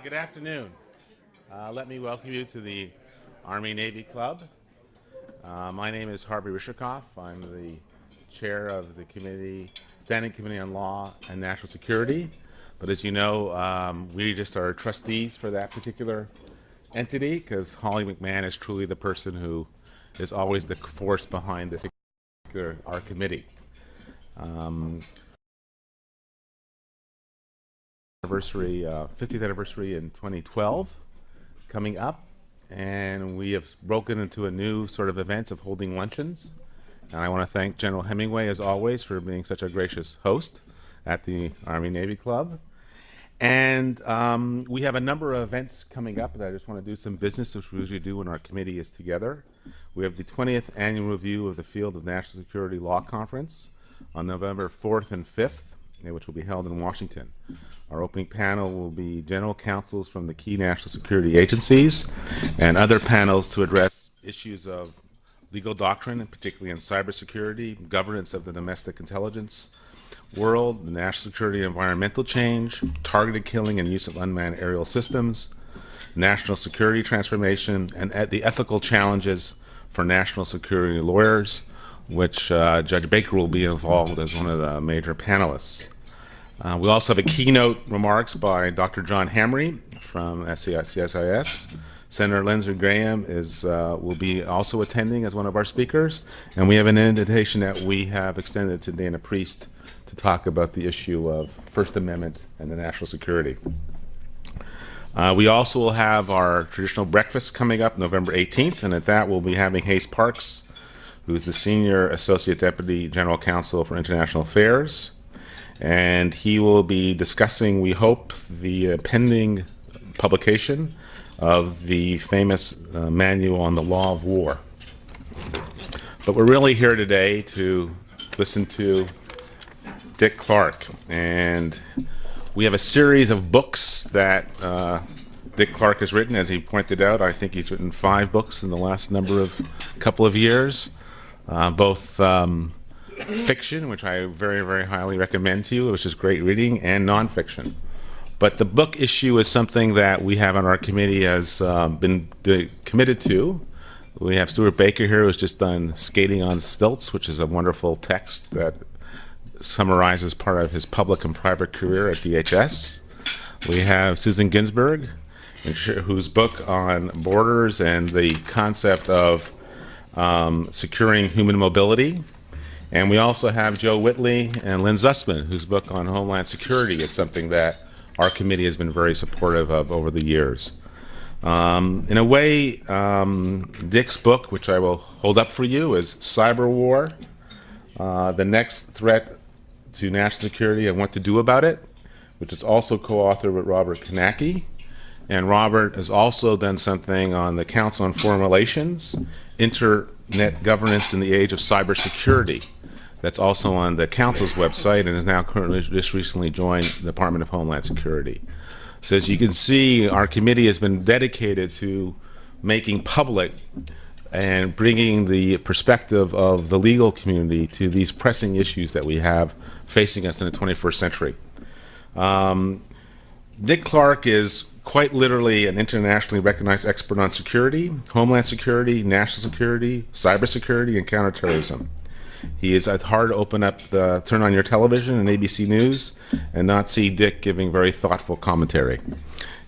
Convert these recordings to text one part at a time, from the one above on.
Good afternoon. Let me welcome you to the Army-Navy Club. My name is Harvey Risherkoff. I'm the chair of the Standing Committee on Law and National Security. But as you know, we just are trustees for that particular entity because Holly McMahon is truly the person who is always the force behind this particular our committee. 50th anniversary in 2012 coming up, and we have broken into a new sort of events of holding luncheons. And I want to thank General Hemingway, as always, for being such a gracious host at the Army-Navy Club. And we have a number of events coming up that I just want to do some business, which we usually do when our committee is together. We have the 20th Annual Review of the Field of National Security Law Conference on November 4th and 5th, which will be held in Washington. Our opening panel will be general counsels from the key national security agencies and other panels to address issues of legal doctrine, and particularly in cybersecurity, governance of the domestic intelligence world, the national security and environmental change, targeted killing and use of unmanned aerial systems, national security transformation, and the ethical challenges for national security lawyers, which Judge Baker will be involved as one of the major panelists. We also have a keynote remarks by Dr. John Hamre from CSIS. Senator Lindsey Graham will be also attending as one of our speakers, and we have an invitation that we have extended to Dana Priest to talk about the issue of First Amendment and the national security. We also will have our traditional breakfast coming up November 18th, and at that we'll be having Hayes Parks, who's the Senior Associate Deputy General Counsel for International Affairs. And he will be discussing, we hope, the pending publication of the famous manual on the law of war. But we're really here today to listen to Dick Clarke. And we have a series of books that Dick Clarke has written. As he pointed out, I think he's written 5 books in the last couple of years, both fiction, which I very, very highly recommend to you, which is great reading, and nonfiction. But the book issue is something that we have on our committee has been committed to. We have Stuart Baker here, who's just done Skating on Stilts, which is a wonderful text that summarizes part of his public and private career at DHS. We have Susan Ginsburg, whose book on borders and the concept of securing human mobility. And we also have Joe Whitley and Lynn Zussman, whose book on Homeland Security is something that our committee has been very supportive of over the years. In a way, Dick's book, which I will hold up for you, is Cyber War, the Next Threat to National Security and What to Do About It, which is also co-authored with Robert Konecki. And Robert has also done something on the Council on Foreign Relations, Internet Governance in the Age of Cybersecurity. That's also on the Council's website and is now currently just recently joined the Department of Homeland Security. So as you can see, our committee has been dedicated to making public and bringing the perspective of the legal community to these pressing issues that we have facing us in the 21st century. Dick Clarke is quite literally an internationally recognized expert on security, homeland security, national security, cybersecurity, and counterterrorism. He is hard to turn on your television and ABC News and not see Dick giving very thoughtful commentary.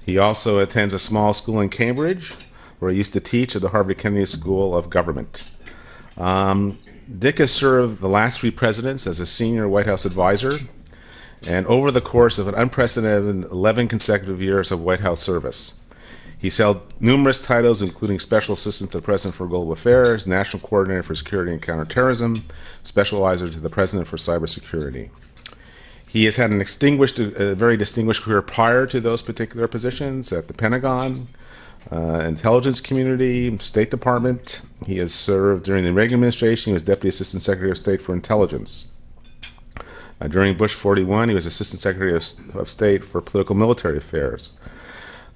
He also attends a small school in Cambridge, where he used to teach at the Harvard Kennedy School of Government. Dick has served the last 3 presidents as a senior White House advisor, and over the course of an unprecedented 11 consecutive years of White House service. He's held numerous titles, including Special Assistant to the President for Global Affairs, National Coordinator for Security and Counterterrorism, Special Advisor to the President for Cybersecurity. He has had a very distinguished career prior to those particular positions at the Pentagon, Intelligence Community, State Department. He has served during the Reagan administration. He was Deputy Assistant Secretary of State for Intelligence. During Bush 41, he was Assistant Secretary of State for Political Military Affairs.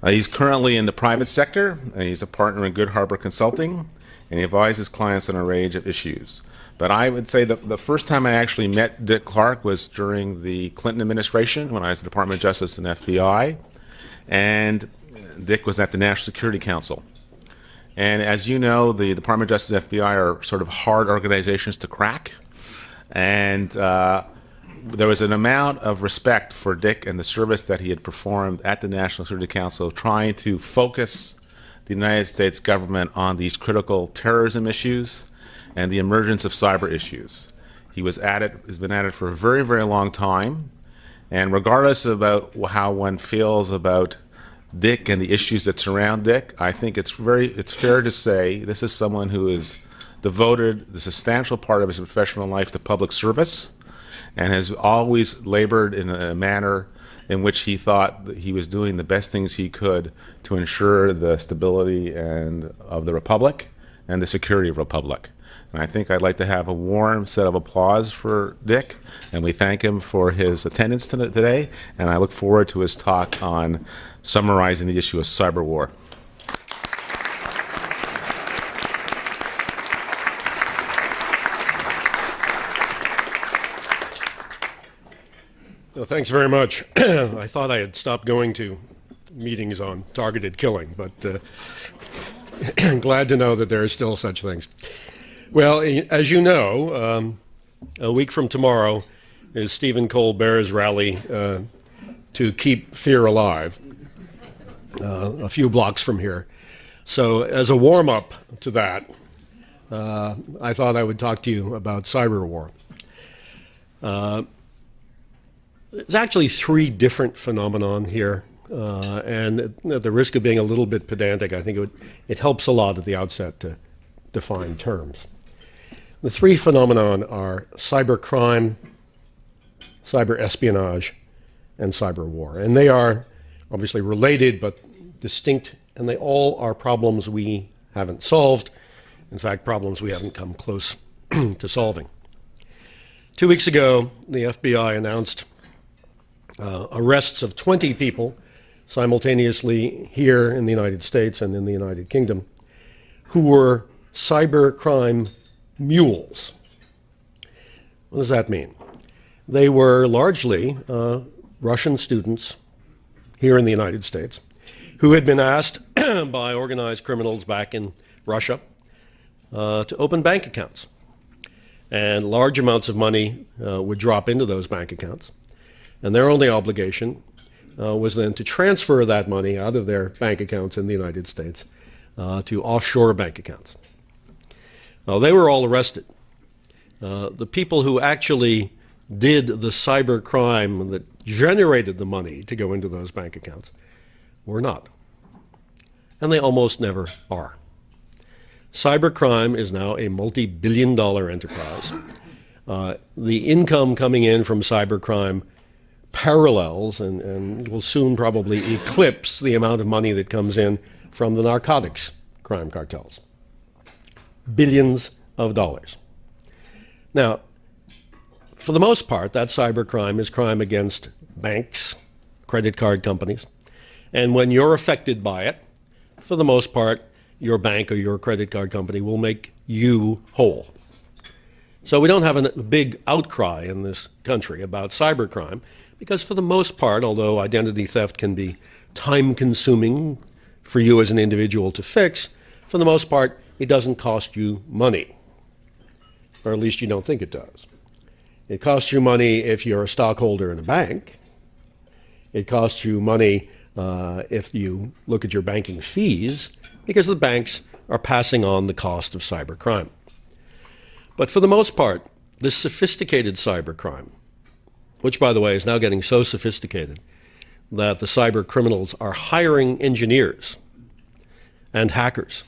He's currently in the private sector, and he's a partner in Good Harbor Consulting, and he advises clients on a range of issues. But I would say that the first time I actually met Dick Clarke was during the Clinton administration when I was the Department of Justice and FBI. and Dick was at the National Security Council. And as you know, the Department of Justice, FBI are sort of hard organizations to crack. And there was an amount of respect for Dick and the service that he had performed at the National Security Council, trying to focus the United States government on these critical terrorism issues and the emergence of cyber issues. He was at it, has been at it for a very, very long time. And regardless about how one feels about Dick and the issues that surround Dick, I think it's fair to say this is someone who has devoted the substantial part of his professional life to public service and has always labored in a manner in which he thought that he was doing the best things he could to ensure the stability of the Republic and the security of the Republic. And I think I'd like to have a warm set of applause for Dick, and we thank him for his attendance today, and I look forward to his talk on summarizing the issue of cyber war. Well, thanks very much. I thought I had stopped going to meetings on targeted killing, but glad to know that there are still such things. Well, as you know, a week from tomorrow is Stephen Colbert's rally to keep fear alive, a few blocks from here. So as a warm-up to that, I thought I would talk to you about cyber war. There's actually three different phenomenon here, and at the risk of being a little bit pedantic, I think it helps a lot at the outset to define terms. The three phenomenon are cybercrime, cyber espionage, and cyber war. And they are obviously related but distinct, and they all are problems we haven't solved. In fact, problems we haven't come close to solving. 2 weeks ago, the FBI announced arrests of 20 people simultaneously here in the United States and in the United Kingdom who were cybercrime mules. What does that mean? They were largely Russian students here in the United States who had been asked by organized criminals back in Russia to open bank accounts. And large amounts of money would drop into those bank accounts. And their only obligation was then to transfer that money out of their bank accounts in the United States to offshore bank accounts. They were all arrested. The people who actually did the cyber crime that generated the money to go into those bank accounts were not. And they almost never are. Cybercrime is now a multi-billion-dollar enterprise. The income coming in from cybercrime parallels and will soon probably eclipse the amount of money that comes in from the narcotics crime cartels. Billions of dollars. Now, for the most part, that cybercrime is crime against banks, credit card companies, and when you're affected by it, for the most part, your bank or your credit card company will make you whole. So we don't have a big outcry in this country about cybercrime because for the most part, although identity theft can be time-consuming for you as an individual to fix, for the most part, it doesn't cost you money, or at least you don't think it does. It costs you money if you're a stockholder in a bank. It costs you money if you look at your banking fees, because the banks are passing on the cost of cybercrime. But for the most part, this sophisticated cybercrime, which, by the way, is now getting so sophisticated that the cyber criminals are hiring engineers and hackers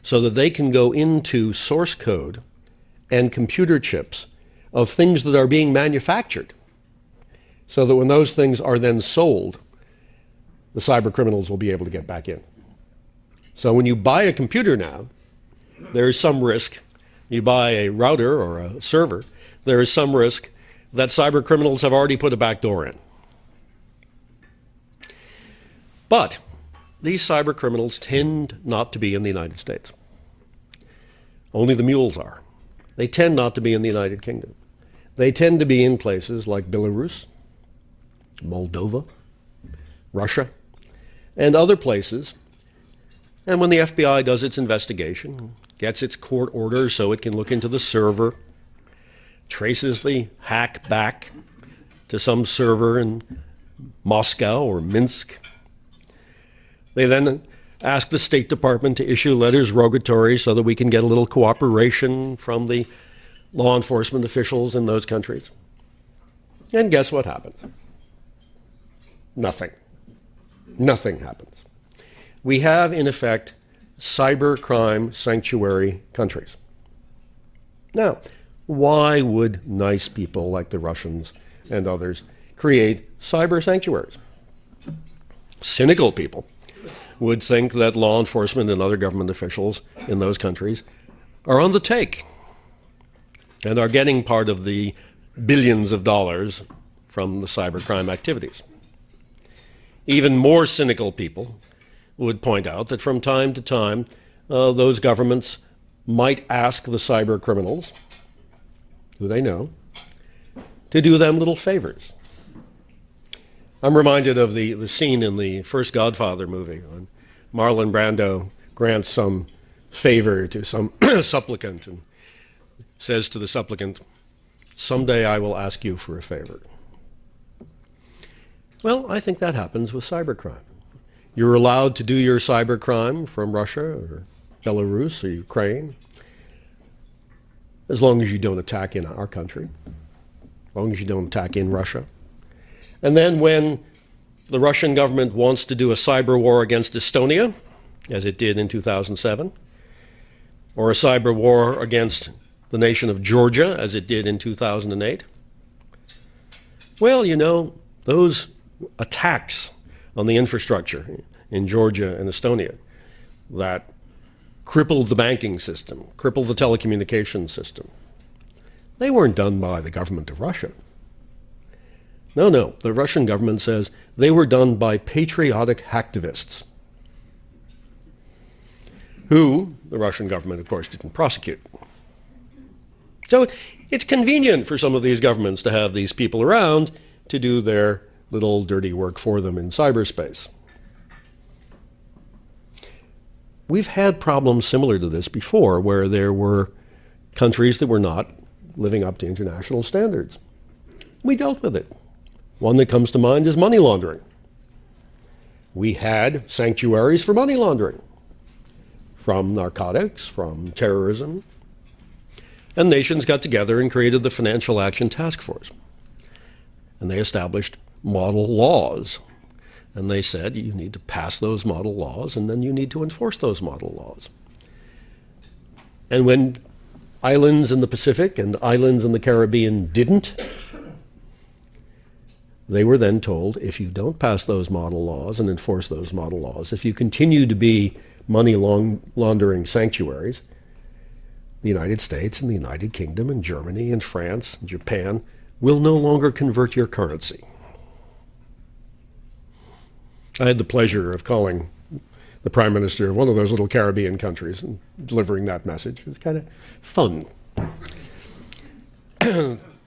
so that they can go into source code and computer chips of things that are being manufactured, so that when those things are then sold, the cyber criminals will be able to get back in. So when you buy a computer now, there is some risk. You buy a router or a server, there is some risk that cyber criminals have already put a backdoor in. But these cyber criminals tend not to be in the United States. Only the mules are. They tend not to be in the United Kingdom. They tend to be in places like Belarus, Moldova, Russia, and other places. And when the FBI does its investigation, gets its court order so it can look into the server, traces the hack back to some server in Moscow or Minsk, they then ask the State Department to issue letters rogatory so that we can get a little cooperation from the law enforcement officials in those countries. And guess what happens? Nothing. Nothing happens. We have, in effect, cybercrime sanctuary countries. Now, why would nice people like the Russians and others create cyber sanctuaries? Cynical people would think that law enforcement and other government officials in those countries are on the take and are getting part of the billions of dollars from the cybercrime activities. Even more cynical people would point out that from time to time, those governments might ask the cyber criminals, who they know, to do them little favors. I'm reminded of the scene in the first Godfather movie when Marlon Brando grants some favor to some supplicant and says to the supplicant, "Someday I will ask you for a favor." Well, I think that happens with cybercrime. You're allowed to do your cybercrime from Russia or Belarus or Ukraine as long as you don't attack in our country, as long as you don't attack in Russia. And then when the Russian government wants to do a cyber war against Estonia, as it did in 2007, or a cyber war against the nation of Georgia, as it did in 2008, well, you know, those attacks on the infrastructure in Georgia and Estonia that crippled the banking system, crippled the telecommunications system, they weren't done by the government of Russia. No, the Russian government says they were done by patriotic hacktivists, who the Russian government, of course, didn't prosecute. So it's convenient for some of these governments to have these people around to do their little dirty work for them in cyberspace. We've had problems similar to this before, where there were countries that were not living up to international standards. We dealt with it. One that comes to mind is money laundering. We had sanctuaries for money laundering, from narcotics, from terrorism, and nations got together and created the Financial Action Task Force. And they established model laws. And they said you need to pass those model laws, and then you need to enforce those model laws. And when islands in the Pacific and islands in the Caribbean didn't, they were then told, if you don't pass those model laws and enforce those model laws, if you continue to be money laundering sanctuaries, the United States and the United Kingdom and Germany and France and Japan will no longer convert your currency. I had the pleasure of calling the Prime Minister of one of those little Caribbean countries and delivering that message. It was kind of fun.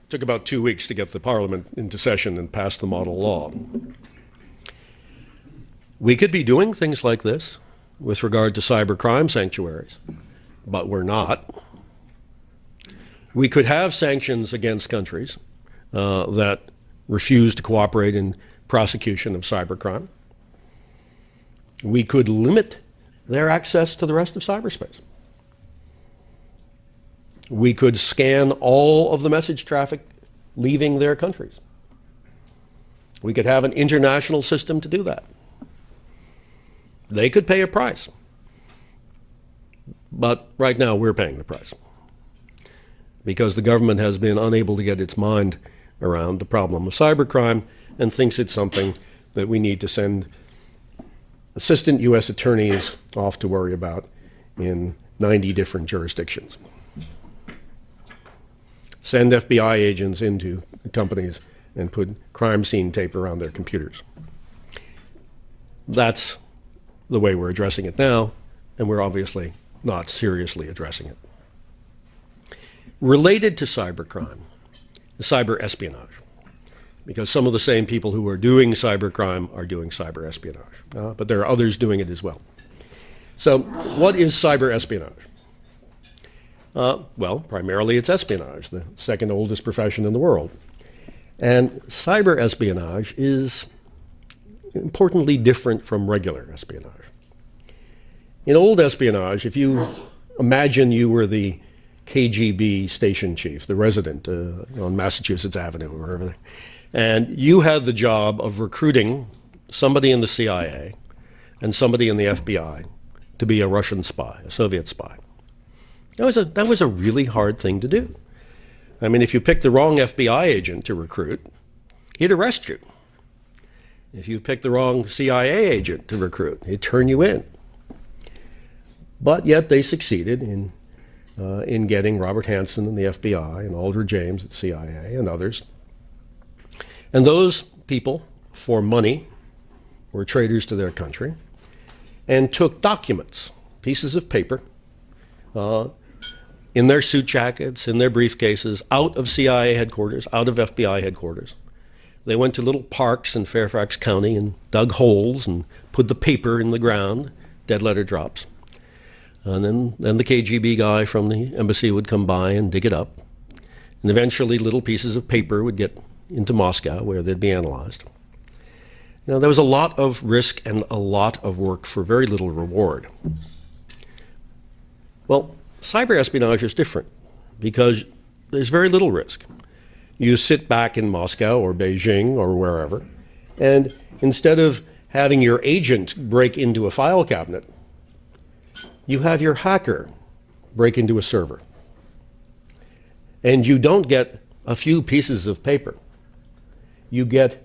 Took about 2 weeks to get the Parliament into session and pass the model law. We could be doing things like this with regard to cybercrime sanctuaries, but we're not. We could have sanctions against countries that refuse to cooperate in prosecution of cybercrime. We could limit their access to the rest of cyberspace. We could scan all of the message traffic leaving their countries. We could have an international system to do that. They could pay a price. But right now we're paying the price, because the government has been unable to get its mind around the problem of cybercrime and thinks it's something that we need to send assistant U.S. attorneys off to worry about in 90 different jurisdictions. Send FBI agents into companies and put crime scene tape around their computers. That's the way we're addressing it now, and we're obviously not seriously addressing it. Related to cybercrime, cyber espionage. because some of the same people who are doing cybercrime are doing cyber espionage. But there are others doing it as well. So what is cyber espionage? Well, primarily it's espionage, the second oldest profession in the world. And cyber espionage is importantly different from regular espionage. In old espionage, if you imagine you were the KGB station chief, the resident on Massachusetts Avenue or wherever, and you had the job of recruiting somebody in the CIA and somebody in the FBI to be a Russian spy, a Soviet spy. That was a really hard thing to do. I mean, if you picked the wrong FBI agent to recruit, he'd arrest you. If you picked the wrong CIA agent to recruit, he'd turn you in. But yet they succeeded in getting Robert Hansen in the FBI and Aldrich James at CIA and others. And those people, for money, were traitors to their country and took documents, pieces of paper, in their suit jackets, in their briefcases, out of CIA headquarters, out of FBI headquarters. They went to little parks in Fairfax County and dug holes and put the paper in the ground, dead letter drops. And then the KGB guy from the embassy would come by and dig it up. And eventually little pieces of paper would get into Moscow where they'd be analyzed. Now, there was a lot of risk and a lot of work for very little reward. Well, cyber espionage is different because there's very little risk. You sit back in Moscow or Beijing or wherever, and instead of having your agent break into a file cabinet, you have your hacker break into a server. And you don't get a few pieces of paper. You get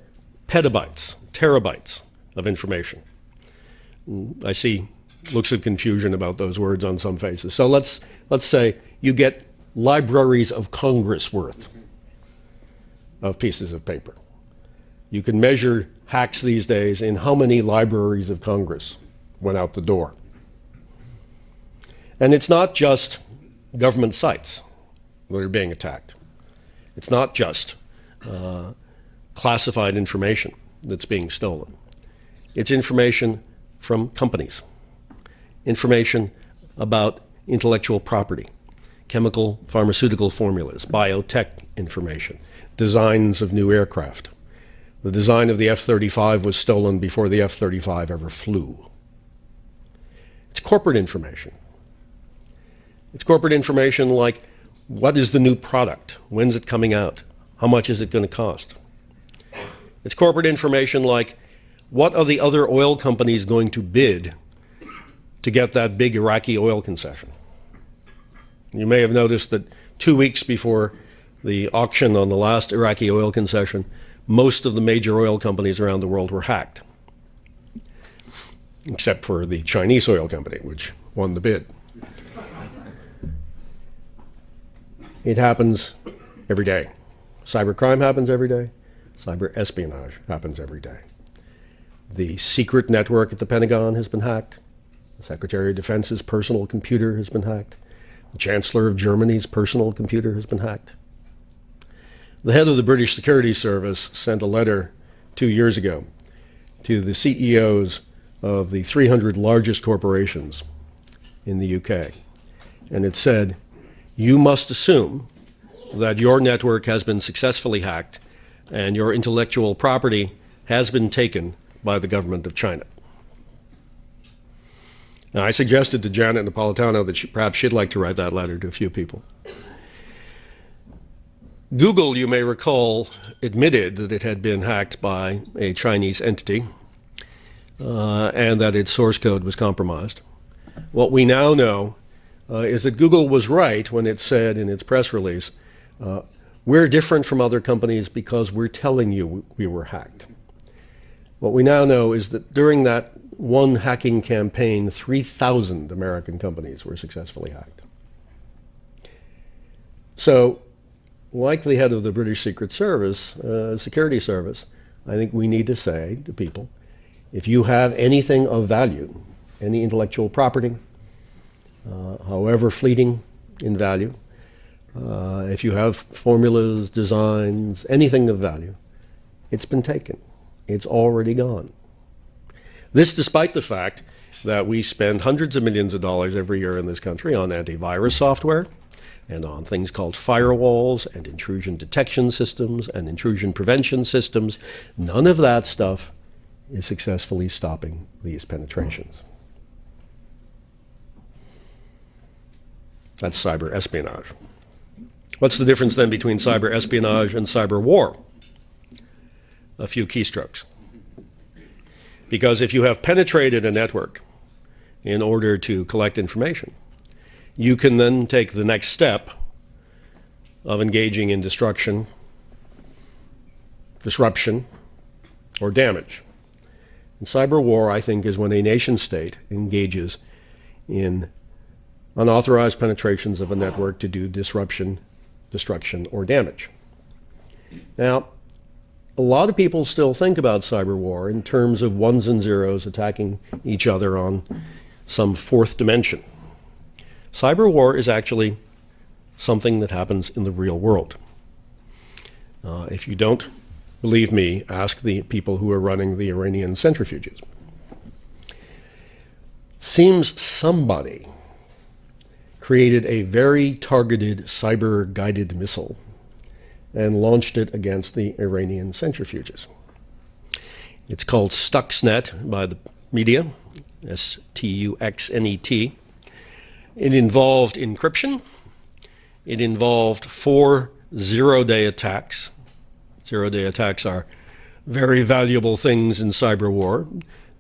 petabytes, terabytes of information. I see looks of confusion about those words on some faces. So let's say you get libraries of Congress worth of pieces of paper. You can measure hacks these days in how many libraries of Congress went out the door. And it's not just government sites that are being attacked. It's not just classified information that's being stolen. It's information from companies, information about intellectual property, chemical, pharmaceutical formulas, biotech information, designs of new aircraft. The design of the F-35 was stolen before the F-35 ever flew. It's corporate information. It's corporate information like, what is the new product? When's it coming out? How much is it going to cost? It's corporate information like, what are the other oil companies going to bid to get that big Iraqi oil concession? You may have noticed that 2 weeks before the auction on the last Iraqi oil concession, most of the major oil companies around the world were hacked, except for the Chinese oil company, which won the bid. It happens every day. Cybercrime happens every day. Cyber espionage happens every day. The secret network at the Pentagon has been hacked. The Secretary of Defense's personal computer has been hacked. The Chancellor of Germany's personal computer has been hacked. The head of the British Security Service sent a letter 2 years ago to the CEOs of the 300 largest corporations in the UK. And it said, you must assume that your network has been successfully hacked and your intellectual property has been taken by the government of China. Now, I suggested to Janet Napolitano that perhaps she'd like to write that letter to a few people. Google, you may recall, admitted that it had been hacked by a Chinese entity and that its source code was compromised. What we now know is that Google was right when it said in its press release, we're different from other companies because we're telling you we were hacked. What we now know is that during that one hacking campaign, 3,000 American companies were successfully hacked. So, like the head of the British Secret Service, Security Service, I think we need to say to people, if you have anything of value, any intellectual property, however fleeting in value, if you have formulas, designs, anything of value, It's been taken. It's already gone. This despite the fact that we spend hundreds of millions of dollars every year in this country on antivirus software and on things called firewalls and intrusion detection systems and intrusion prevention systems. None of that stuff is successfully stopping these penetrations. That's cyber espionage. What's the difference then between cyber espionage and cyber war? A few keystrokes. Because if you have penetrated a network in order to collect information, you can then take the next step of engaging in destruction, disruption, or damage. And cyber war, I think, is when a nation state engages in unauthorized penetrations of a network to do disruption, destruction, or damage. Now, a lot of people still think about cyber war in terms of ones and zeros attacking each other on some fourth dimension. Cyber war is actually something that happens in the real world. If you don't believe me, ask the people who are running the Iranian centrifuges. Seems somebody created a very targeted cyber-guided missile and launched it against the Iranian centrifuges. It's called Stuxnet by the media, S-T-U-X-N-E-T. It involved encryption. It involved 4 zero-day attacks. Zero-day attacks are very valuable things in cyber war.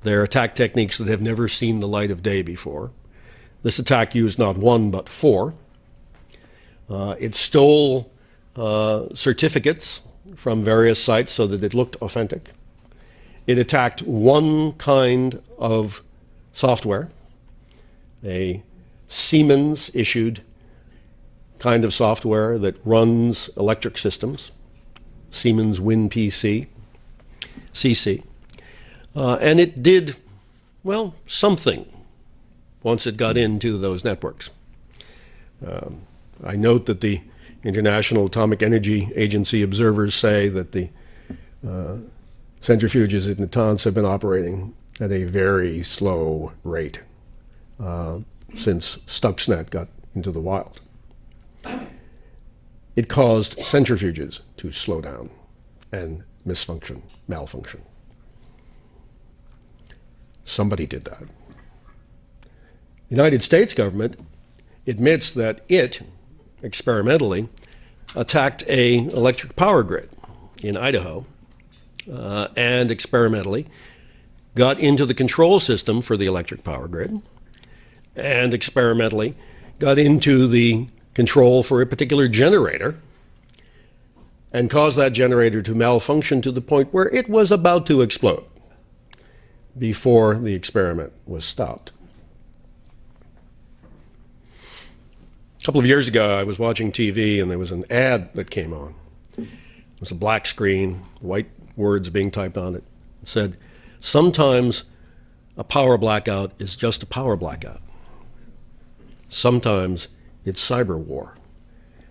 They're attack techniques that have never seen the light of day before. This attack used not 1 but 4. It stole certificates from various sites so that it looked authentic. It attacked one kind of software, a Siemens-issued kind of software that runs electric systems, Siemens WinPC, CC. And it did, well, something once it got into those networks. I note that the International Atomic Energy Agency observers say that the centrifuges at Natanz have been operating at a very slow rate since Stuxnet got into the wild. It caused centrifuges to slow down and malfunction. Somebody did that. The United States government admits that it experimentally attacked an electric power grid in Idaho and experimentally got into the control system for the electric power grid and experimentally got into the control for a particular generator and caused that generator to malfunction to the point where it was about to explode before the experiment was stopped. A couple of years ago, I was watching TV and there was an ad that came on. It was a black screen, white words being typed on it. It said, "Sometimes a power blackout is just a power blackout. Sometimes it's cyber war."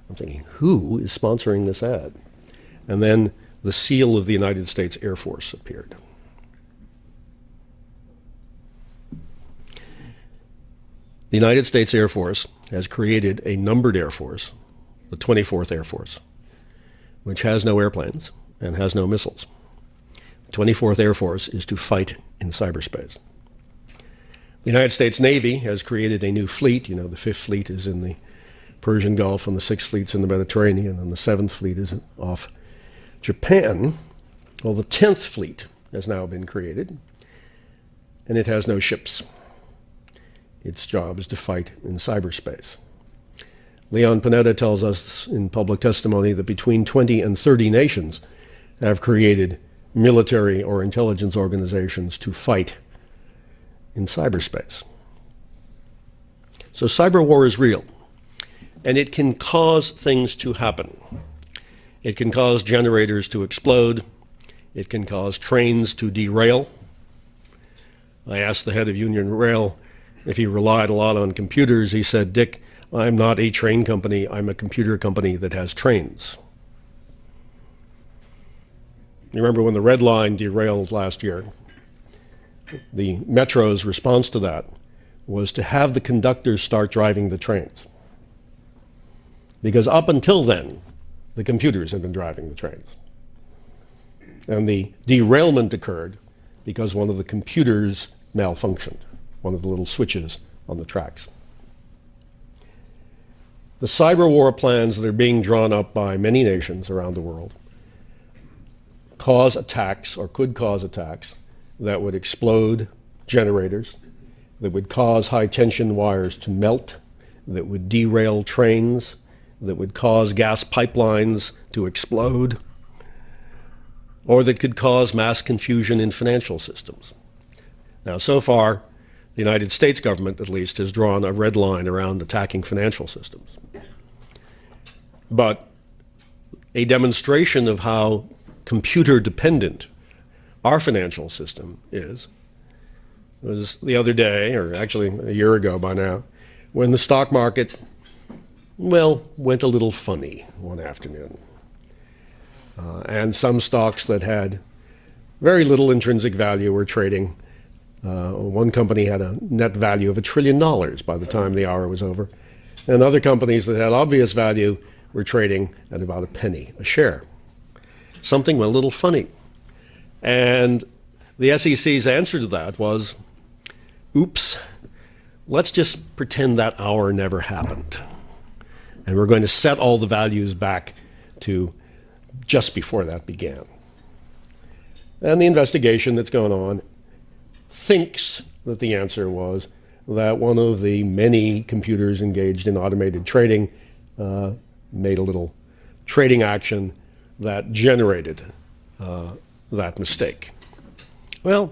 I'm thinking, who is sponsoring this ad? And then the seal of the United States Air Force appeared. The United States Air Force has created a numbered Air Force, the 24th Air Force, which has no airplanes and has no missiles. The 24th Air Force is to fight in cyberspace. The United States Navy has created a new fleet. You know, the 5th Fleet is in the Persian Gulf and the 6th Fleet's in the Mediterranean and the 7th Fleet is off Japan. Well, the 10th Fleet has now been created and it has no ships. Its job is to fight in cyberspace. Leon Panetta tells us in public testimony that between 20 and 30 nations have created military or intelligence organizations to fight in cyberspace. So cyber war is real, and it can cause things to happen. It can cause generators to explode. It can cause trains to derail. I asked the head of Union Rail if he relied a lot on computers. He said, "Dick, I'm not a train company. I'm a computer company that has trains." You remember when the Red Line derailed last year? The Metro's response to that was to have the conductors start driving the trains. Because up until then, the computers had been driving the trains. And the derailment occurred because one of the computers malfunctioned, one of the little switches on the tracks. The cyber war plans that are being drawn up by many nations around the world cause attacks, or could cause attacks, that would explode generators, that would cause high-tension wires to melt, that would derail trains, that would cause gas pipelines to explode, or that could cause mass confusion in financial systems. Now, so far, the United States government, at least, has drawn a red line around attacking financial systems. But a demonstration of how computer-dependent our financial system was the other day, or actually a year ago by now, when the stock market, well, went a little funny one afternoon. And some stocks that had very little intrinsic value were trading. One company had a net value of $1 trillion by the time the hour was over. And other companies that had obvious value were trading at about a penny a share. Something went a little funny. And the SEC's answer to that was, oops, let's just pretend that hour never happened. And we're going to set all the values back to just before that began. And the investigation that's going on thinks that the answer was that one of the many computers engaged in automated trading made a little trading action that generated that mistake. Well,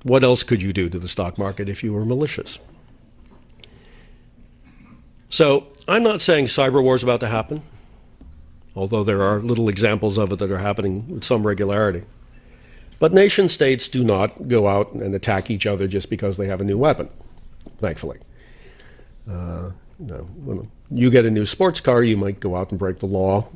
what else could you do to the stock market if you were malicious? So I'm not saying cyber war is about to happen, although there are little examples of it that are happening with some regularity. But nation states do not go out and attack each other just because they have a new weapon, thankfully. When you get a new sports car, you might go out and break the law,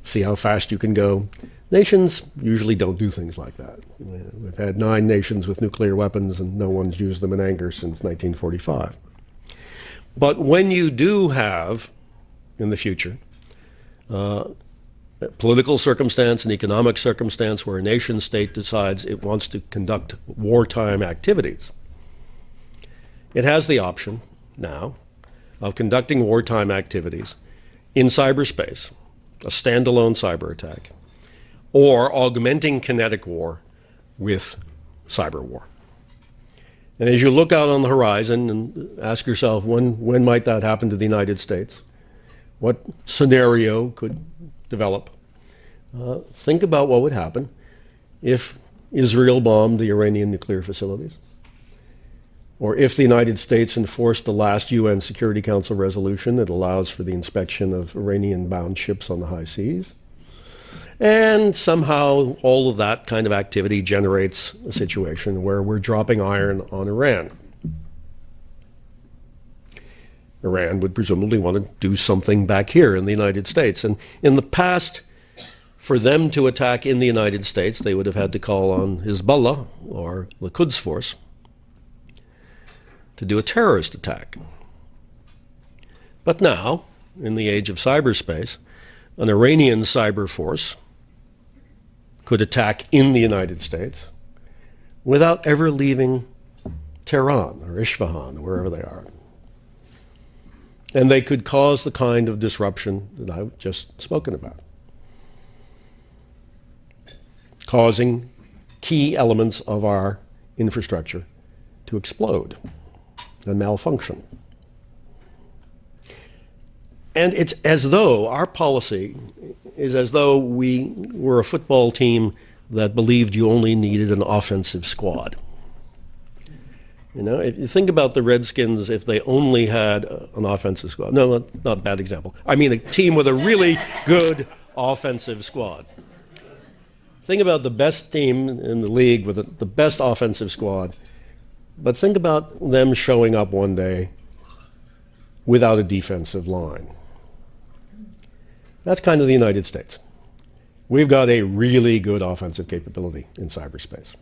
see how fast you can go. Nations usually don't do things like that. We've had 9 nations with nuclear weapons, and no one's used them in anger since 1945. But when you do have, in the future, political circumstance and economic circumstance where a nation state decides it wants to conduct wartime activities, it has the option now of conducting wartime activities in cyberspace, a standalone cyber attack, or augmenting kinetic war with cyber war. And as you look out on the horizon and ask yourself, when might that happen to the United States? What scenario could develop? Think about what would happen if Israel bombed the Iranian nuclear facilities, or if the United States enforced the last UN Security Council resolution that allows for the inspection of Iranian-bound ships on the high seas. And somehow all of that kind of activity generates a situation where we're dropping iron on Iran. Iran would presumably want to do something back here in the United States. And in the past, for them to attack in the United States, they would have had to call on Hezbollah or the Quds Force to do a terrorist attack. But now, in the age of cyberspace, an Iranian cyber force could attack in the United States without ever leaving Tehran or Isfahan or wherever they are. And they could cause the kind of disruption that I've just spoken about, causing key elements of our infrastructure to explode and malfunction. And it's as though our policy is as though we were a football team that believed you only needed an offensive squad. You know, if you think about the Redskins, if they only had an offensive squad. No, not a bad example. I mean a team with a really good offensive squad. Think about the best team in the league with the best offensive squad, but think about them showing up one day without a defensive line. That's kind of the United States. We've got a really good offensive capability in cyberspace.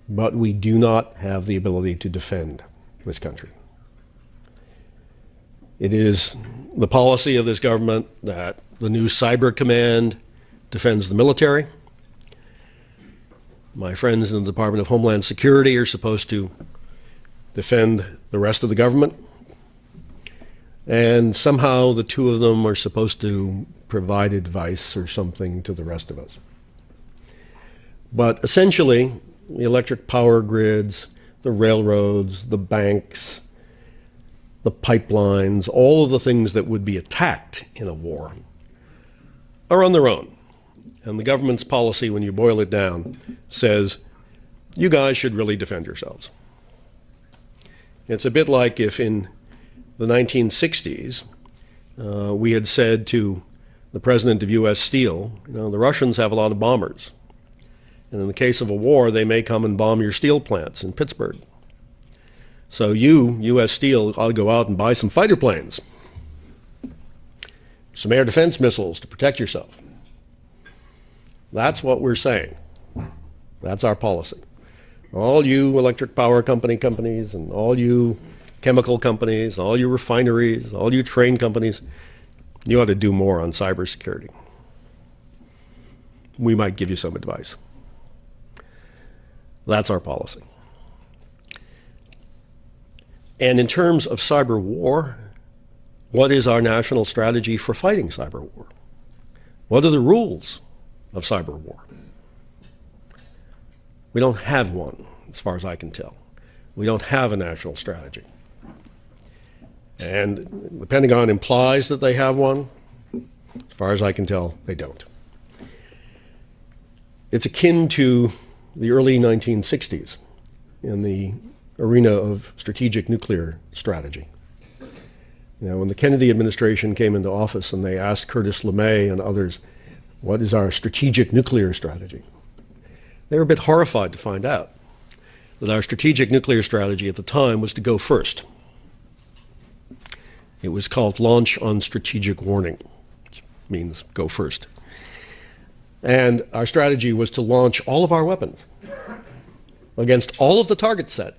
But we do not have the ability to defend this country. It is the policy of this government that the new Cyber Command defends the military. My friends in the Department of Homeland Security are supposed to defend the rest of the government. And somehow the two of them are supposed to provide advice or something to the rest of us. But essentially, the electric power grids, the railroads, the banks, the pipelines, all of the things that would be attacked in a war are on their own. And the government's policy, when you boil it down, says, you guys should really defend yourselves. It's a bit like if in the 1960s we had said to the president of U.S. Steel, the Russians have a lot of bombers. And in the case of a war, they may come and bomb your steel plants in Pittsburgh. So you, U.S. Steel, ought to go out and buy some fighter planes, some air defense missiles to protect yourself. That's what we're saying. That's our policy. All you electric power companies and all you chemical companies, all you refineries, all you train companies, you ought to do more on cybersecurity. We might give you some advice. That's our policy. And in terms of cyber war, what is our national strategy for fighting cyber war? What are the rules of cyber war? We don't have one, as far as I can tell. We don't have a national strategy. And the Pentagon implies that they have one. As far as I can tell, they don't. It's akin to the early 1960s in the arena of strategic nuclear strategy. When the Kennedy administration came into office and they asked Curtis LeMay and others, what is our strategic nuclear strategy? They were a bit horrified to find out that our strategic nuclear strategy at the time was to go first. It was called Launch on Strategic Warning, which means go first. And our strategy was to launch all of our weapons against all of the targets set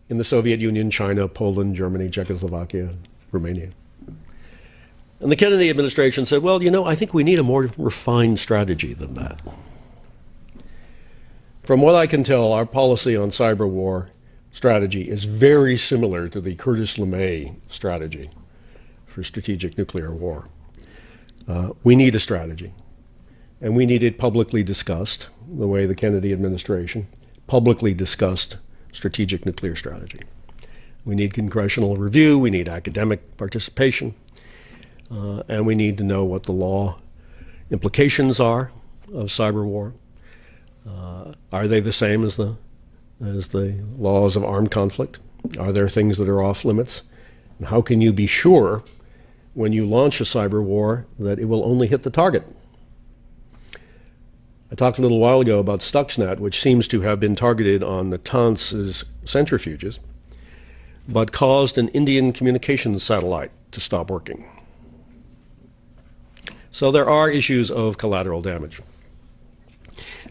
in the Soviet Union, China, Poland, Germany, Czechoslovakia, Romania. And the Kennedy administration said, well, I think we need a more refined strategy than that. From what I can tell, our policy on cyber war strategy is very similar to the Curtis LeMay strategy for strategic nuclear war. We need a strategy, and we need it publicly discussed, the way the Kennedy administration publicly discussed strategic nuclear strategy. We need congressional review, we need academic participation, and we need to know what the law implications are of cyber war. Are they the same as the laws of armed conflict? Are there things that are off limits? And how can you be sure when you launch a cyber war that it will only hit the target? I talked a little while ago about Stuxnet, which seems to have been targeted on Natanz's centrifuges, but caused an Indian communications satellite to stop working. So there are issues of collateral damage.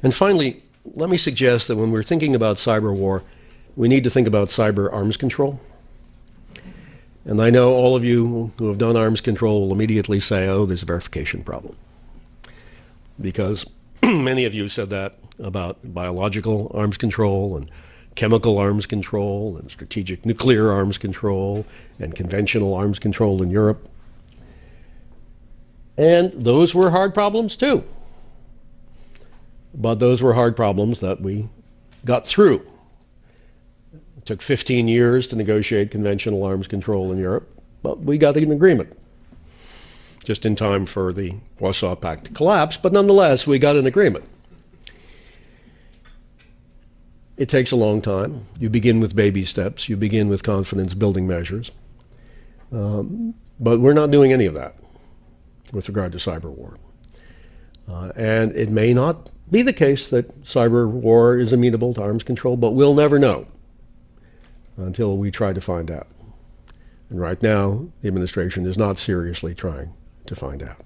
And finally, let me suggest that when we're thinking about cyber war, we need to think about cyber arms control. And I know all of you who have done arms control will immediately say, oh, there's a verification problem. Because many of you said that about biological arms control and chemical arms control and strategic nuclear arms control and conventional arms control in Europe. And those were hard problems too. But those were hard problems that we got through. It took 15 years to negotiate conventional arms control in Europe, but we got an agreement. Just in time for the Warsaw Pact to collapse, but nonetheless, we got an agreement. It takes a long time. You begin with baby steps. You begin with confidence-building measures. But we're not doing any of that with regard to cyber war. And it may not be the case that cyber war is amenable to arms control, but we'll never know until we try to find out. And right now, the administration is not seriously trying to find out.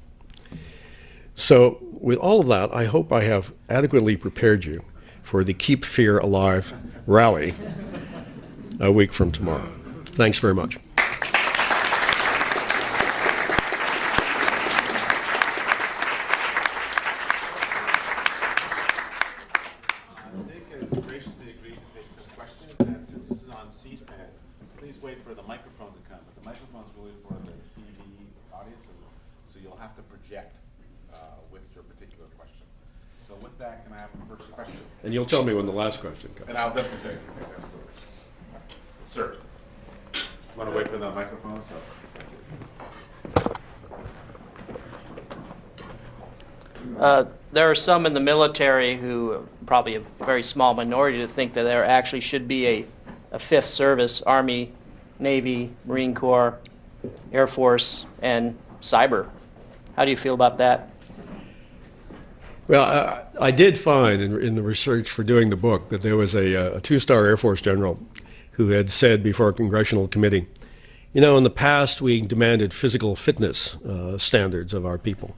So with all of that, I hope I have adequately prepared you for the Keep Fear Alive rally a week from tomorrow. Thanks very much. C-SPAN, please wait for the microphone to come. But the microphone's really for the TV audience, so you'll have to project with your particular question. So with that, can I have the first question? And you'll tell me when the last question comes. And I'll definitely tell you. Absolutely. Sir, you want to wait for the microphone? There are some in the military who, probably a very small minority, to think that there actually should be a fifth service: Army, Navy, Marine Corps, Air Force, and cyber. How do you feel about that? Well, I did find in the research for doing the book that there was a two-star Air Force general who had said before a congressional committee, you know, in the past we demanded physical fitness standards of our people.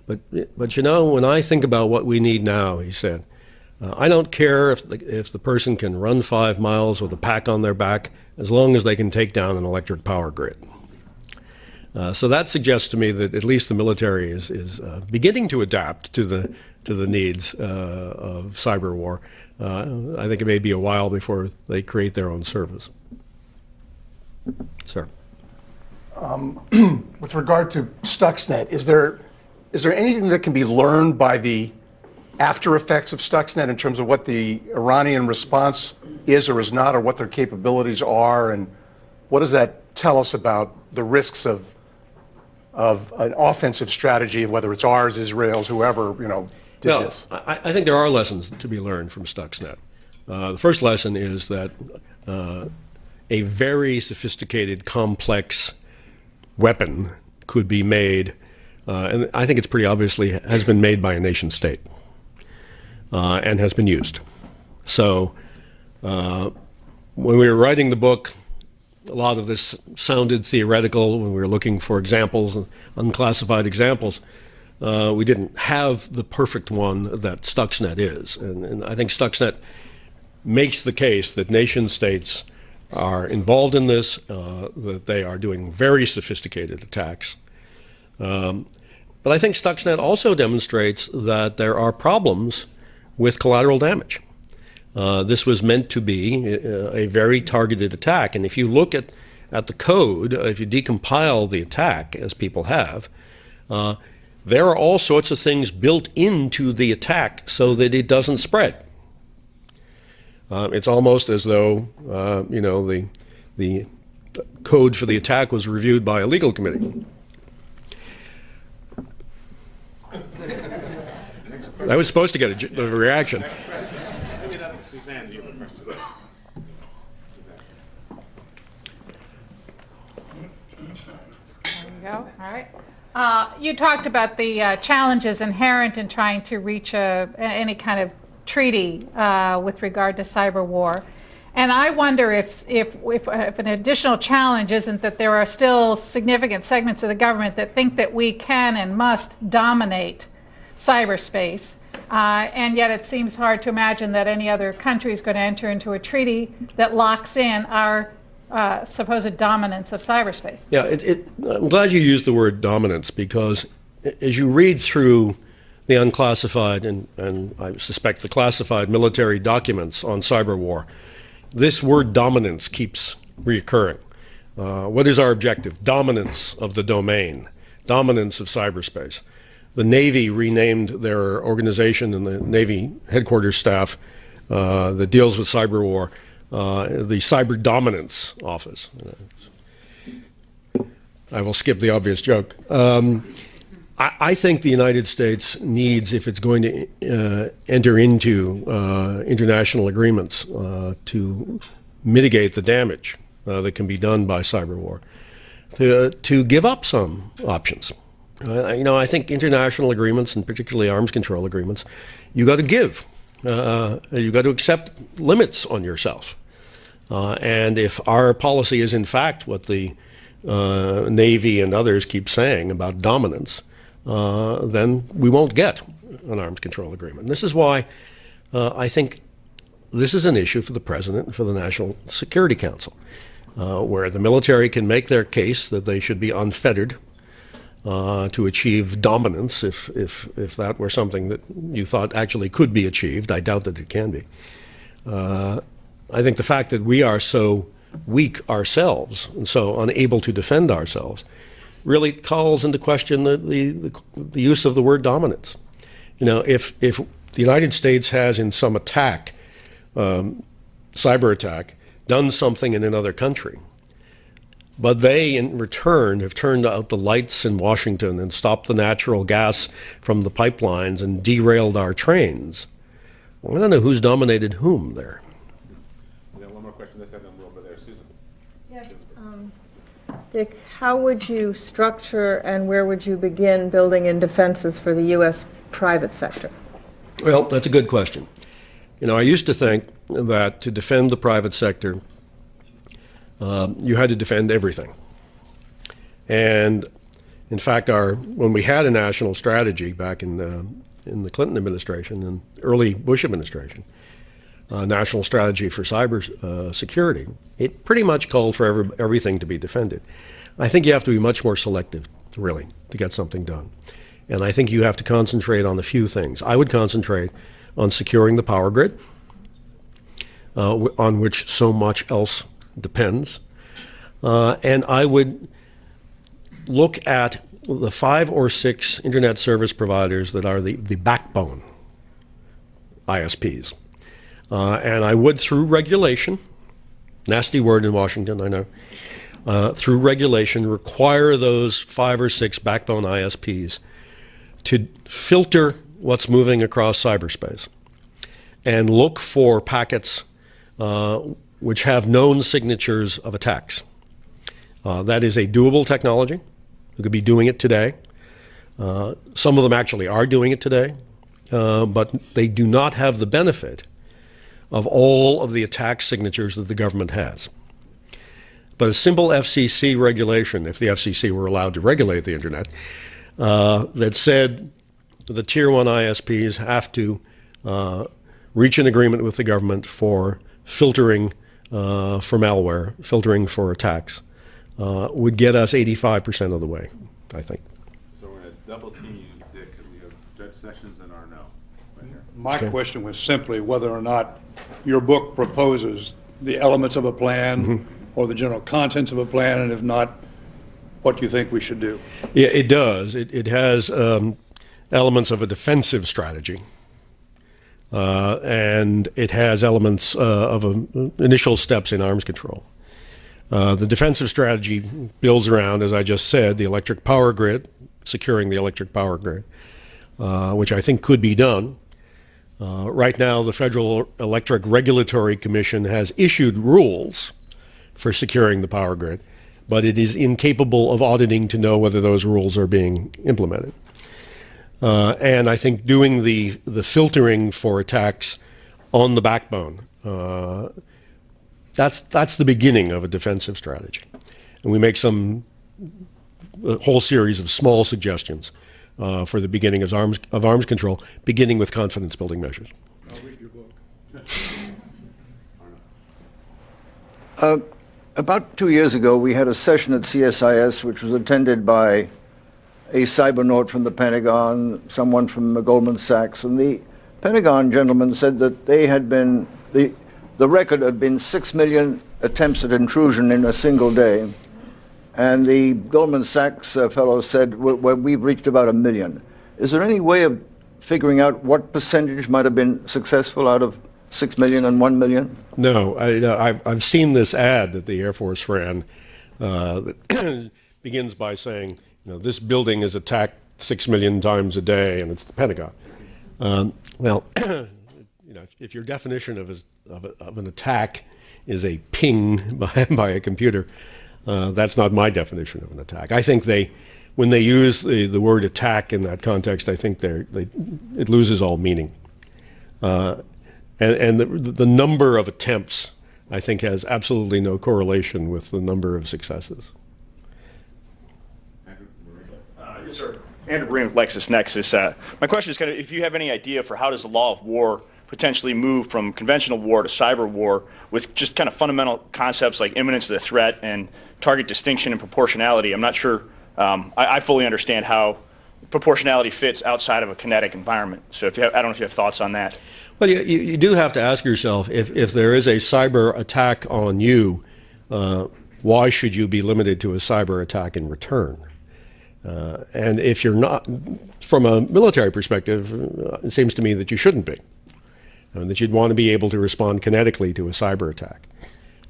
But you know, when I think about what we need now, he said, I don't care if the person can run 5 miles with a pack on their back, as long as they can take down an electric power grid. So that suggests to me that at least the military is beginning to adapt to the needs of cyber war. I think it may be a while before they create their own service. Sir. With regard to Stuxnet, is there anything that can be learned by the after effects of Stuxnet in terms of what the Iranian response is or is not, or what their capabilities are, and what does that tell us about the risks of an offensive strategy, of whether it's ours, Israel's, whoever, you know, did this? I think there are lessons to be learned from Stuxnet. The first lesson is that a very sophisticated, complex weapon could be made, and I think it's pretty obviously has been made by a nation state and has been used. So when we were writing the book, a lot of this sounded theoretical when we were looking for examples, unclassified examples. We didn't have the perfect one that Stuxnet is. And I think Stuxnet makes the case that nation states are involved in this, that they are doing very sophisticated attacks. But I think Stuxnet also demonstrates that there are problems with collateral damage. This was meant to be a very targeted attack. And if you look at the code, if you decompile the attack, as people have, there are all sorts of things built into the attack so that it doesn't spread. It's almost as though, you know, the code for the attack was reviewed by a legal committee. I was supposed to get a reaction. Suzanne, you have a question. There you go. All right. You talked about the challenges inherent in trying to reach any kind of treaty with regard to cyber war. And I wonder if an additional challenge isn't that there are still significant segments of the government that think that we can and must dominate cyberspace. And yet it seems hard to imagine that any other country is going to enter into a treaty that locks in our supposed dominance of cyberspace. Yeah, I'm glad you used the word dominance, because as you read through the unclassified and I suspect the classified military documents on cyber war, this word dominance keeps reoccurring. What is our objective? Dominance of the domain, dominance of cyberspace. The Navy renamed their organization and the Navy headquarters staff that deals with cyber war the Cyber Dominance Office. I will skip the obvious joke. I think the United States needs, if it's going to enter into international agreements to mitigate the damage that can be done by cyber war, to give up some options. You know, I think international agreements, and particularly arms control agreements, you got to give. You got to accept limits on yourself. And if our policy is in fact what the Navy and others keep saying about dominance, then we won't get an arms control agreement. And this is why I think this is an issue for the President and for the National Security Council, where the military can make their case that they should be unfettered to achieve dominance, if that were something that you thought actually could be achieved. I doubt that it can be. I think the fact that we are so weak ourselves and so unable to defend ourselves really calls into question the use of the word dominance. You know, if the United States has in some attack, cyber attack, done something in another country, but they in return have turned out the lights in Washington and stopped the natural gas from the pipelines and derailed our trains, well, I don't know who's dominated whom there. We got one more question this end and over there. Susan. Yes. Dick, how would you structure and where would you begin building in defenses for the U.S. private sector? Well, that's a good question. You know, I used to think that to defend the private sector, you had to defend everything. And in fact, when we had a national strategy back in the Clinton administration and early Bush administration, national strategy for cyber security, it pretty much called for everything to be defended. I think you have to be much more selective, really, to get something done. And I think you have to concentrate on a few things. I would concentrate on securing the power grid, on which so much else depends. And I would look at the 5 or 6 internet service providers that are the backbone ISPs. And I would, through regulation, nasty word in Washington, I know, through regulation, require those 5 or 6 backbone ISPs to filter what's moving across cyberspace and look for packets which have known signatures of attacks. That is a doable technology. We could be doing it today. Some of them actually are doing it today, but they do not have the benefit of all of the attack signatures that the government has. But a simple FCC regulation, if the FCC were allowed to regulate the internet, that said the Tier 1 ISPs have to reach an agreement with the government for filtering for malware, filtering for attacks, would get us 85% of the way, I think. So we're going to double team you, Dick, and we have Judge Sessions and Arnaud right here. My question was simply whether or not your book proposes the elements of a plan or the general contents of a plan, and if not, what you think we should do. Yeah, it does. It has elements of a defensive strategy. And it has elements of initial steps in arms control. The defensive strategy builds around, as I just said, the electric power grid, securing the electric power grid, which I think could be done. Right now, the Federal Electric Regulatory Commission has issued rules for securing the power grid, but it is incapable of auditing to know whether those rules are being implemented. And I think doing the filtering for attacks on the backbone, that's the beginning of a defensive strategy. And we make a whole series of small suggestions for the beginning of arms control, beginning with confidence building measures. I'll read your book. About 2 years ago, we had a session at CSIS which was attended by a cybernaut from the Pentagon, someone from Goldman Sachs, and the Pentagon gentleman said that they had been, the record had been 6 million attempts at intrusion in a single day, and the Goldman Sachs fellow said, we've reached about 1 million. Is there any way of figuring out what percentage might have been successful out of 6 million and 1 million? No, I've seen this ad that the Air Force ran that begins by saying, you know, this building is attacked 6 million times a day, and it's the Pentagon. Well, you know, if your definition of an attack is a ping by a computer, that's not my definition of an attack. I think when they use the word attack in that context, I think it loses all meaning. And the number of attempts, I think, has absolutely no correlation with the number of successes. Yes, sir. Andrew Breen with LexisNexis. My question is kind of if you have any idea for how does the law of war potentially move from conventional war to cyber war with just kind of fundamental concepts like imminence of the threat and target distinction and proportionality. I'm not sure I fully understand how proportionality fits outside of a kinetic environment. So if you have, I don't know if you have thoughts on that. Well, you do have to ask yourself, if there is a cyber attack on you, why should you be limited to a cyber attack in return? And if you're not, from a military perspective, it seems to me that you shouldn't be. That you'd want to be able to respond kinetically to a cyber attack.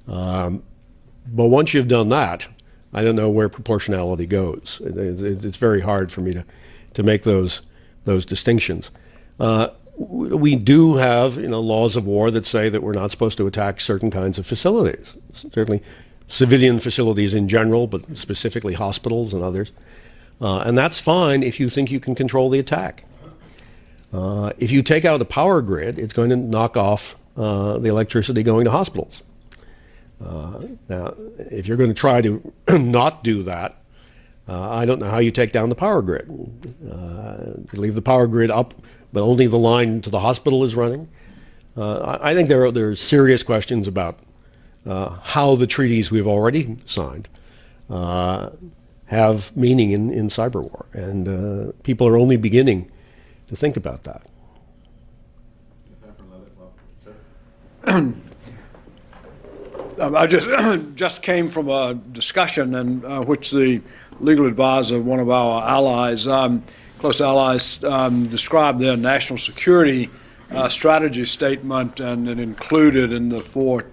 But once you've done that, I don't know where proportionality goes. It's very hard for me to make those distinctions. We do have laws of war that say that we're not supposed to attack certain kinds of facilities. Certainly civilian facilities in general, but specifically hospitals and others. And that's fine if you think you can control the attack. If you take out a power grid, it's going to knock off the electricity going to hospitals. Now, if you're going to try to not do that, I don't know how you take down the power grid. You leave the power grid up, but only the line to the hospital is running. I think there are serious questions about how the treaties we've already signed have meaning in cyber war, and people are only beginning to think about that. I just came from a discussion in which the legal advisor of one of our allies, close allies, described their national security strategy statement, and it included in the 4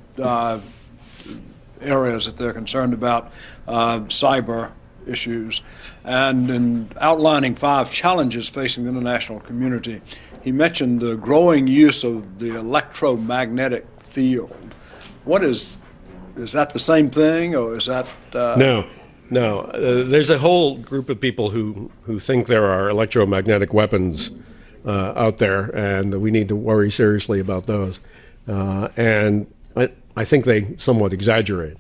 areas that they're concerned about cyber issues. And in outlining 5 challenges facing the international community, he mentioned the growing use of the electromagnetic field. What is that the same thing, or is that? No. There's a whole group of people who think there are electromagnetic weapons out there, and we need to worry seriously about those. And I think they somewhat exaggerate.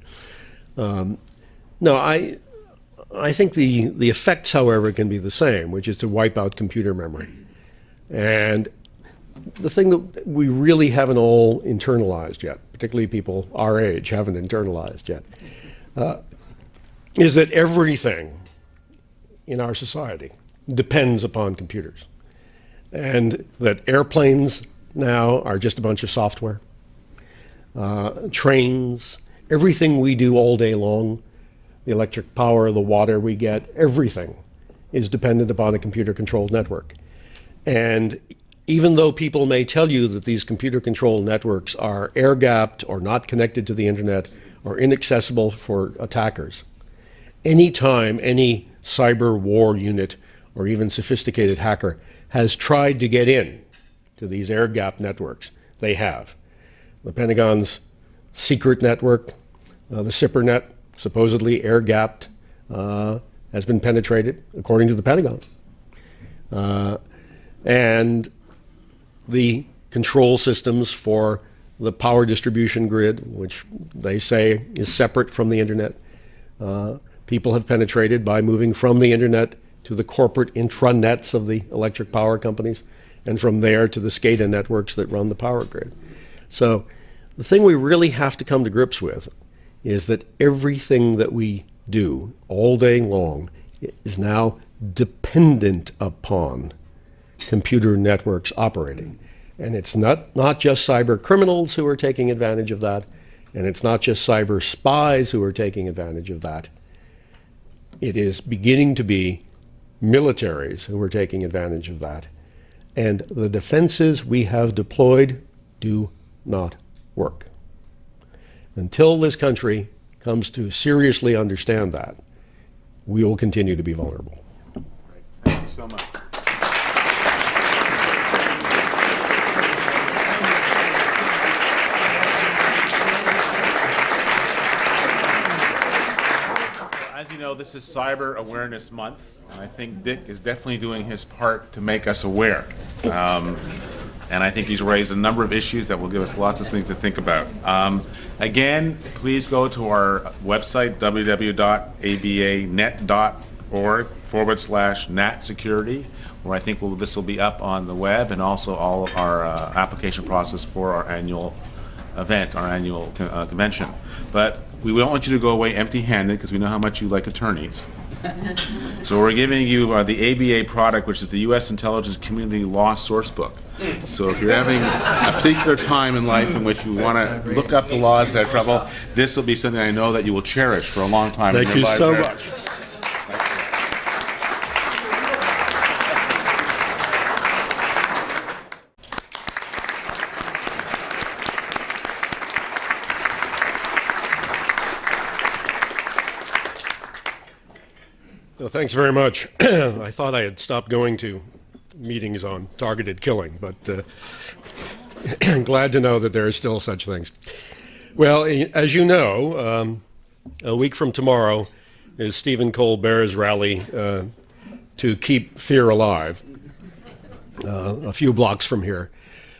No, I think the effects, however, can be the same, which is to wipe out computer memory. And the thing that we really haven't all internalized yet, particularly people our age haven't internalized yet, is that everything in our society depends upon computers. And that airplanes now are just a bunch of software. Trains, everything we do all day long, the electric power, the water we get, everything is dependent upon a computer-controlled network. And even though people may tell you that these computer-controlled networks are air-gapped or not connected to the internet or inaccessible for attackers, anytime any cyber war unit or even sophisticated hacker has tried to get in to these air-gapped networks, they have. The Pentagon's secret network, the SIPRNet, supposedly air-gapped, has been penetrated, according to the Pentagon. And the control systems for the power distribution grid, which they say is separate from the internet, people have penetrated by moving from the internet to the corporate intranets of the electric power companies, and from there to the SCADA networks that run the power grid. So the thing we really have to come to grips with is that everything that we do all day long is now dependent upon computer networks operating. And it's not just cyber criminals who are taking advantage of that, and it's not just cyber spies who are taking advantage of that. It is beginning to be militaries who are taking advantage of that. And the defenses we have deployed do not work. Until this country comes to seriously understand that, we will continue to be vulnerable. Thank you so much. As you know, this is Cyber Awareness Month, and I think Dick is definitely doing his part to make us aware. And I think he's raised a number of issues that will give us lots of things to think about. Again, please go to our website, www.abanet.org. www.census.org/natsecurity, where I think this will be up on the web, and also all of our application process for our annual event, our annual convention. But we don't want you to go away empty-handed, because we know how much you like attorneys. So we're giving you the ABA product, which is the U.S. Intelligence Community Law Sourcebook. So if you're having a particular time in life in which you want to look up the laws that are trouble, this will be something I know that you will cherish for a long time. Thank you so much. Well, thanks very much. I thought I had stopped going to meetings on targeted killing, but glad to know that there are still such things. Well, as you know, a week from tomorrow is Stephen Colbert's rally to keep fear alive, a few blocks from here.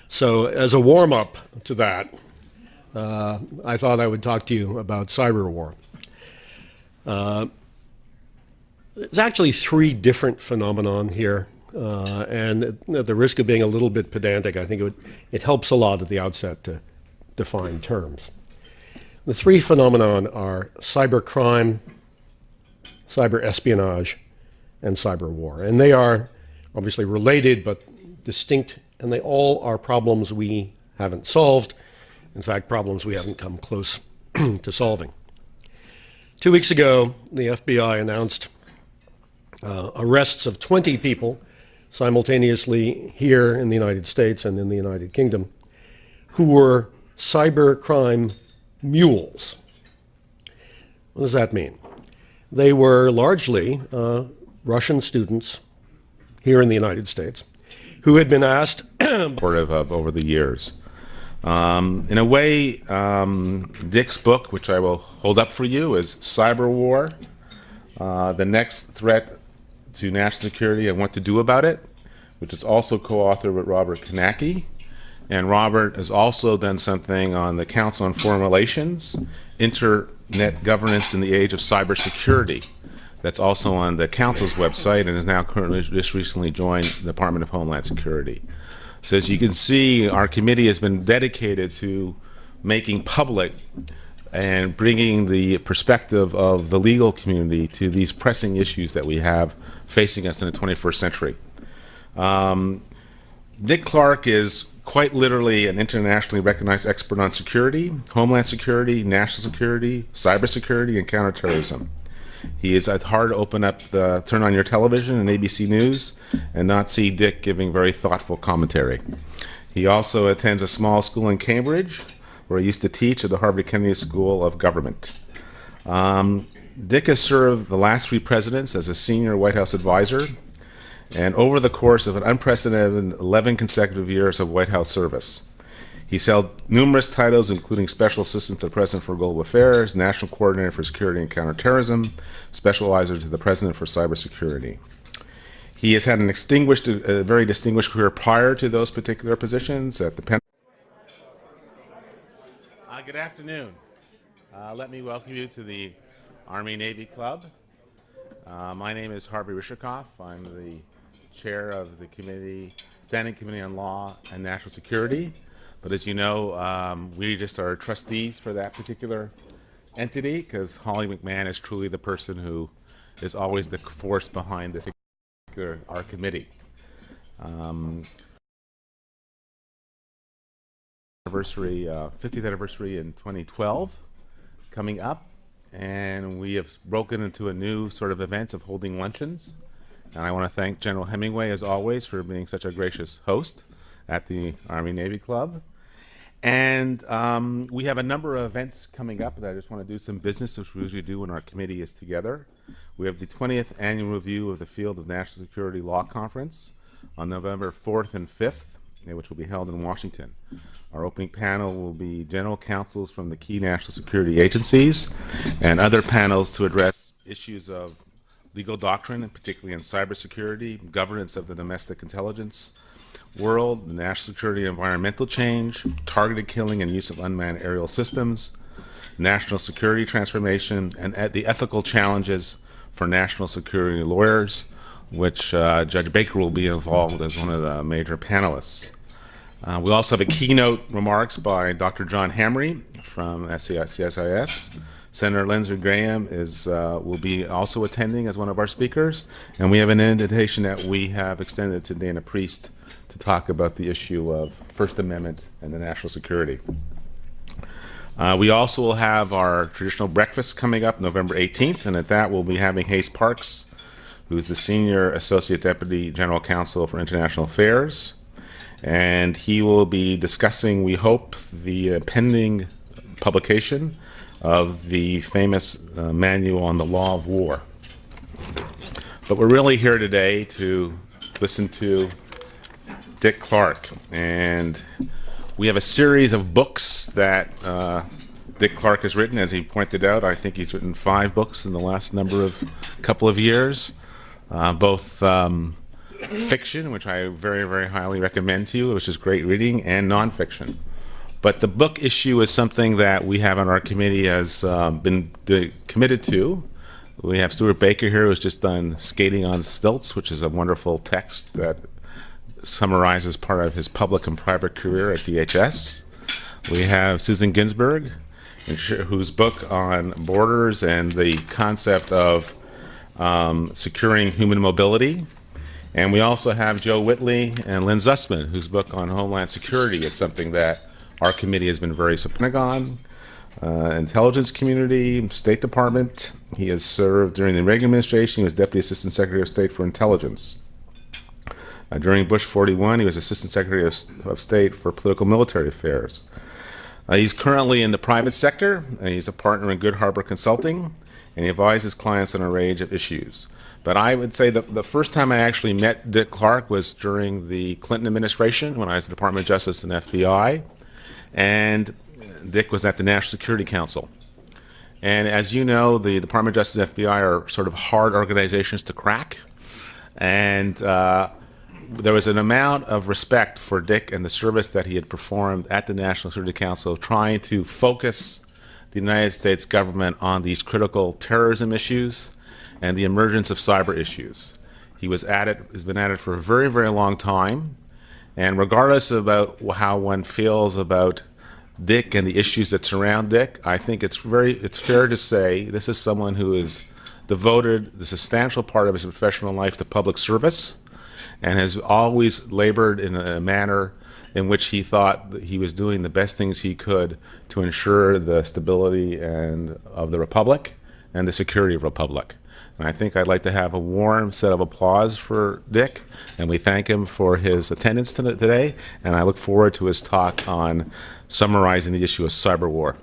So as a warm-up to that, I thought I would talk to you about cyber war. There's actually three different phenomenon here, and at the risk of being a little bit pedantic, I think it helps a lot at the outset to define terms. The three phenomenon are cybercrime, cyber espionage, and cyber war. And they are obviously related but distinct, and they all are problems we haven't solved. In fact, problems we haven't come close to solving. 2 weeks ago, the FBI announced arrests of 20 people simultaneously here in the United States and in the United Kingdom who were cybercrime mules. What does that mean? They were largely Russian students here in the United States who had been asked of over the years. In a way, Dick's book, which I will hold up for you, is Cyber War, the Next Threat to National Security and What to Do About It, which is also co-authored with Robert Kanacki. And Robert has also done something on the Council on Foreign Relations, Internet Governance in the Age of Cybersecurity. That's also on the Council's website and is now currently just recently joined the Department of Homeland Security. So as you can see, our committee has been dedicated to making public and bringing the perspective of the legal community to these pressing issues that we have facing us in the 21st century. Dick Clarke is quite literally an internationally recognized expert on security, homeland security, national security, cybersecurity, and counterterrorism. He is hard to open up turn on your television and ABC News and not see Dick giving very thoughtful commentary. He also attends a small school in Cambridge, where he used to teach at the Harvard Kennedy School of Government. Dick has served the last three presidents as a senior White House advisor, and over the course of an unprecedented 11 consecutive years of White House service. He's held numerous titles, including Special Assistant to the President for Global Affairs, National Coordinator for Security and Counterterrorism, Special Advisor to the President for Cybersecurity. He has had a very distinguished career prior to those particular positions at the Pentagon. Good afternoon. Let me welcome you to the Army-Navy Club. My name is Harvey Risherkoff. I'm the chair of the Standing Committee on Law and National Security. But as you know, we just are trustees for that particular entity, because Holly McMahon is truly the person who is always the force behind this particular our committee. 50th anniversary in 2012 coming up, and we have broken into a new sort of events of holding luncheons. And I want to thank General Hemingway, as always, for being such a gracious host at the Army-Navy Club. And we have a number of events coming up that I just want to do some business, which we usually do when our committee is together. We have the 20th Annual Review of the Field of National Security Law Conference on November 4th and 5th, which will be held in Washington. Our opening panel will be general counsels from the key national security agencies and other panels to address issues of legal doctrine, and particularly in cybersecurity, governance of the domestic intelligence world, national security, environmental change, targeted killing and use of unmanned aerial systems, national security transformation, and the ethical challenges for National Security Lawyers, which Judge Baker will be involved as one of the major panelists. We also have a keynote remarks by Dr. John Hamre from CSIS. Senator Lindsey Graham will be also attending as one of our speakers, and we have an invitation that we have extended to Dana Priest to talk about the issue of First Amendment and the national security. We also will have our traditional breakfast coming up November 18th, and at that we'll be having Hayes Parks, who's the Senior Associate Deputy General Counsel for International Affairs, and he will be discussing, we hope, the pending publication of the famous manual on the law of war. But we're really here today to listen to Dick Clarke, and we have a series of books that Dick Clarke has written. As he pointed out, I think he's written 5 books in the last couple of years, both fiction, which I very, very highly recommend to you, which is great reading, and nonfiction. But the book issue is something that we have on our committee has been committed to. We have Stuart Baker here, who's just done Skating on Stilts, which is a wonderful text that summarizes part of his public and private career at DHS. We have Susan Ginsburg, whose book on borders and the concept of securing human mobility. And we also have Joe Whitley and Lynn Zussman, whose book on Homeland Security is something that our committee has been very Pentagon, intelligence community, State Department. He has served during the Reagan administration. He was Deputy Assistant Secretary of State for Intelligence. During Bush 41, he was Assistant Secretary of State for Political Military Affairs. He's currently in the private sector, and he's a partner in Good Harbor Consulting, and he advises clients on a range of issues. But I would say that the first time I actually met Dick Clarke was during the Clinton administration when I was the Department of Justice and FBI, and Dick was at the National Security Council. And as you know, the Department of Justice and FBI are sort of hard organizations to crack, and there was an amount of respect for Dick and the service that he had performed at the National Security Council, trying to focus the United States government on these critical terrorism issues and the emergence of cyber issues. He was at it, has been at it for a very, very long time, and regardless about how one feels about Dick and the issues that surround Dick, I think it's fair to say this is someone who has devoted the substantial part of his professional life to public service, and has always labored in a manner in which he thought that he was doing the best things he could to ensure the stability of the Republic and the security of the Republic. And I think I'd like to have a warm set of applause for Dick, and we thank him for his attendance today, and I look forward to his talk on summarizing the issue of cyber war.